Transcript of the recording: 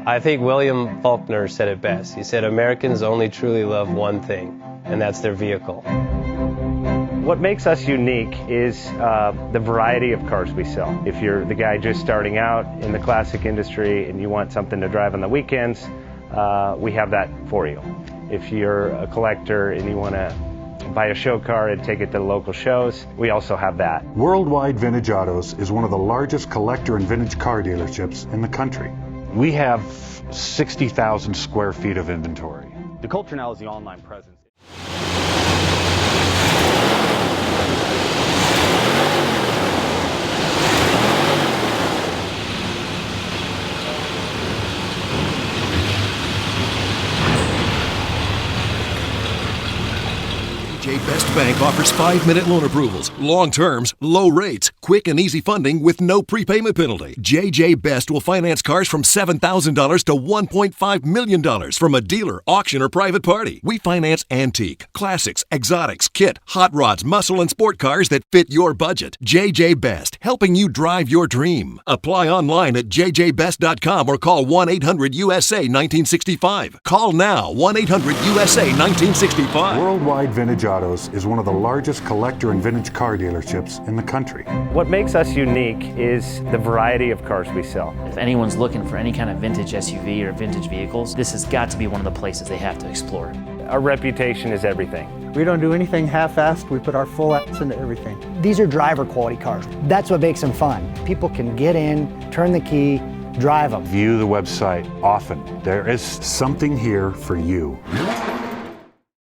I think William Faulkner said it best. He said, Americans only truly love one thing, and that's their vehicle. What makes us unique is the variety of cars we sell. If you're the guy just starting out in the classic industry and you want something to drive on the weekends, we have that for you. If you're a collector and you want to buy a show car and take it to the local shows, we also have that. Worldwide Vintage Autos is one of the largest collector and vintage car dealerships in the country. We have 60,000 square feet of inventory. The culture now is the online presence. JJ Best Bank offers 5-minute loan approvals, long terms, low rates, quick and easy funding with no prepayment penalty. JJ Best will finance cars from $7,000 to $1.5 million from a dealer, auction, or private party. We finance antique, classics, exotics, kit, hot rods, muscle, and sport cars that fit your budget. JJ Best, helping you drive your dream. Apply online at jjbest.com or call 1-800-USA-1965. Call now, 1-800-USA-1965. Worldwide Vintage Autos is one of the largest collector and vintage car dealerships in the country. What makes us unique is the variety of cars we sell. If anyone's looking for any kind of vintage SUV or vintage vehicles, this has got to be one of the places they have to explore. Our reputation is everything. We don't do anything half-assed. We put our full ass into everything. These are driver quality cars. That's what makes them fun. People can get in, turn the key, drive them. View the website often. There is something here for you.